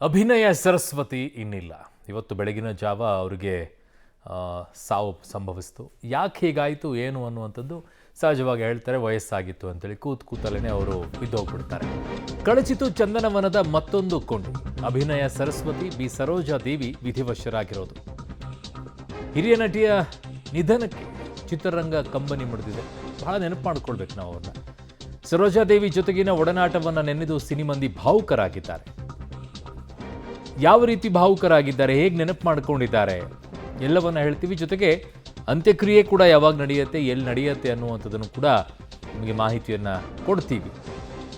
ಅಭಿನಯ ಸರಸ್ವತಿ ಇನ್ನಿಲ್ಲ. ಇವತ್ತು ಬೆಳಗಿನ ಜಾವ ಅವರಿಗೆ ಸಾವು ಸಂಭವಿಸಿತು. ಯಾಕೆ ಹೀಗಾಯಿತು ಏನು ಅನ್ನುವಂಥದ್ದು ಸಹಜವಾಗಿ ಹೇಳ್ತಾರೆ, ವಯಸ್ಸಾಗಿತ್ತು ಅಂತೇಳಿ ಕೂತಲ್ಲೇ ಅವರು ಬಿದ್ದೋಗ್ಬಿಡ್ತಾರೆ. ಕಳಚಿತು ಚಂದನವನದ ಮತ್ತೊಂದು ಕೊಂಡಿ. ಅಭಿನಯ ಸರಸ್ವತಿ ಬಿ ಸರೋಜಾ ದೇವಿ ವಿಧಿವಶರಾಗಿರೋದು. ಹಿರಿಯ ನಟಿಯ ನಿಧನಕ್ಕೆ ಚಿತ್ರರಂಗ ಕಂಬನಿ ಮುಡಿದಿದೆ. ಬಹಳ ನೆನಪು ಮಾಡ್ಕೊಳ್ಬೇಕು ನಾವು ಅವ್ರನ್ನ. ಸರೋಜಾ ದೇವಿ ಜೊತೆಗಿನ ಒಡನಾಟವನ್ನು ನೆನೆದು ಸಿನಿಮಂದಿ ಭಾವುಕರಾಗಿದ್ದಾರೆ. ಯಾವ ರೀತಿ ಭಾವುಕರಾಗಿದ್ದಾರೆ, ಹೇಗೆ ನೆನಪು ಮಾಡ್ಕೊಂಡಿದ್ದಾರೆ ಎಲ್ಲವನ್ನ ಹೇಳ್ತೀವಿ. ಜೊತೆಗೆ ಅಂತ್ಯಕ್ರಿಯೆ ಕೂಡ ಯಾವಾಗ ನಡೆಯುತ್ತೆ, ಎಲ್ಲಿ ನಡೆಯುತ್ತೆ ಅನ್ನುವಂಥದ್ದನ್ನು ಕೂಡ ನಿಮಗೆ ಮಾಹಿತಿಯನ್ನು ಕೊಡ್ತೀವಿ.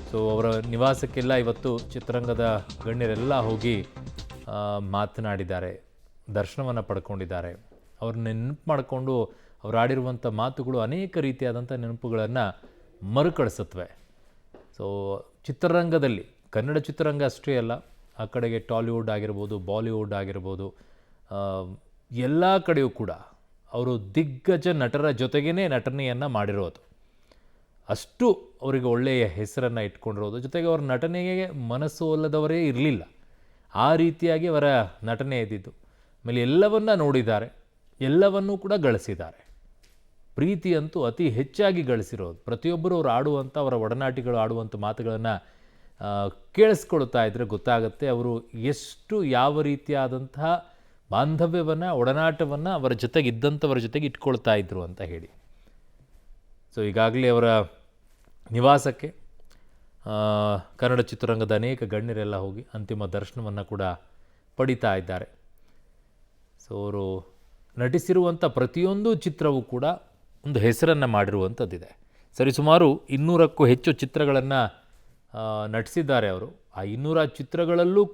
ಸೊ ಅವರ ನಿವಾಸಕ್ಕೆಲ್ಲ ಇವತ್ತು ಚಿತ್ರರಂಗದ ಗಣ್ಯರೆಲ್ಲ ಹೋಗಿ ಮಾತನಾಡಿದ್ದಾರೆ, ದರ್ಶನವನ್ನು ಪಡ್ಕೊಂಡಿದ್ದಾರೆ. ಅವ್ರನ್ನ ನೆನಪು ಮಾಡಿಕೊಂಡು ಅವ್ರು ಆಡಿರುವಂಥ ಮಾತುಗಳು ಅನೇಕ ರೀತಿಯಾದಂಥ ನೆನಪುಗಳನ್ನು ಮರುಕಳಿಸುತ್ತವೆ. ಸೊ ಚಿತ್ರರಂಗದಲ್ಲಿ ಕನ್ನಡ ಚಿತ್ರರಂಗ ಅಷ್ಟೇ ಅಲ್ಲ, ಆ ಕಡೆಗೆ ಟಾಲಿವುಡ್ ಆಗಿರ್ಬೋದು, ಬಾಲಿವುಡ್ ಆಗಿರ್ಬೋದು, ಎಲ್ಲ ಕಡೆಯೂ ಕೂಡ ಅವರು ದಿಗ್ಗಜ ನಟರ ಜೊತೆಗೇ ನಟನೆಯನ್ನು ಮಾಡಿರೋದು. ಅಷ್ಟು ಅವರಿಗೆ ಒಳ್ಳೆಯ ಹೆಸರನ್ನು ಇಟ್ಕೊಂಡಿರೋದು. ಜೊತೆಗೆ ಅವರ ನಟನೆಗೆ ಮನಸ್ಸು ಒಲ್ಲದವರೇ ಇರಲಿಲ್ಲ. ಆ ರೀತಿಯಾಗಿ ಅವರ ನಟನೆ ಇದ್ದಿದ್ದು. ಆಮೇಲೆ ಎಲ್ಲವನ್ನ ನೋಡಿದ್ದಾರೆ, ಎಲ್ಲವನ್ನೂ ಕೂಡ ಗಳಿಸಿದ್ದಾರೆ. ಪ್ರೀತಿಯಂತೂ ಅತಿ ಹೆಚ್ಚಾಗಿ ಗಳಿಸಿರೋದು. ಪ್ರತಿಯೊಬ್ಬರು ಅವರು ಆಡುವಂಥ, ಅವರ ಒಡನಾಟಿಗಳು ಆಡುವಂಥ ಮಾತುಗಳನ್ನು ಕೇಳಿಸ್ಕೊಳ್ತಾ ಇದ್ದರೆ ಗೊತ್ತಾಗುತ್ತೆ ಅವರು ಎಷ್ಟು ಯಾವ ರೀತಿಯಾದಂತಹ ಬಾಂಧವ್ಯವನ್ನು, ಒಡನಾಟವನ್ನು ಅವರ ಜೊತೆಗೆ ಇದ್ದಂಥವರ ಜೊತೆಗೆ ಇಟ್ಕೊಳ್ತಾ ಇದ್ರು ಅಂತ ಹೇಳಿ. ಸೊ ಈಗಾಗಲೇ ಅವರ ನಿವಾಸಕ್ಕೆ ಕನ್ನಡ ಚಿತ್ರರಂಗದ ಅನೇಕ ಗಣ್ಯರೆಲ್ಲ ಹೋಗಿ ಅಂತಿಮ ದರ್ಶನವನ್ನು ಕೂಡ ಪಡಿತಾ ಇದ್ದಾರೆ. ಸೊ ಅವರು ನಟಿಸಿರುವಂಥ ಪ್ರತಿಯೊಂದು ಚಿತ್ರವೂ ಕೂಡ ಒಂದು ಹೆಸರನ್ನು ಮಾಡಿರುವಂಥದ್ದಿದೆ. ಸರಿಸುಮಾರು 200ಕ್ಕೂ ಹೆಚ್ಚು ಚಿತ್ರಗಳನ್ನು ನಟಿಸಿದ್ದಾರೆ ಅವರು. ಆ 200 ಚಿತ್ರಗಳಲ್ಲೂ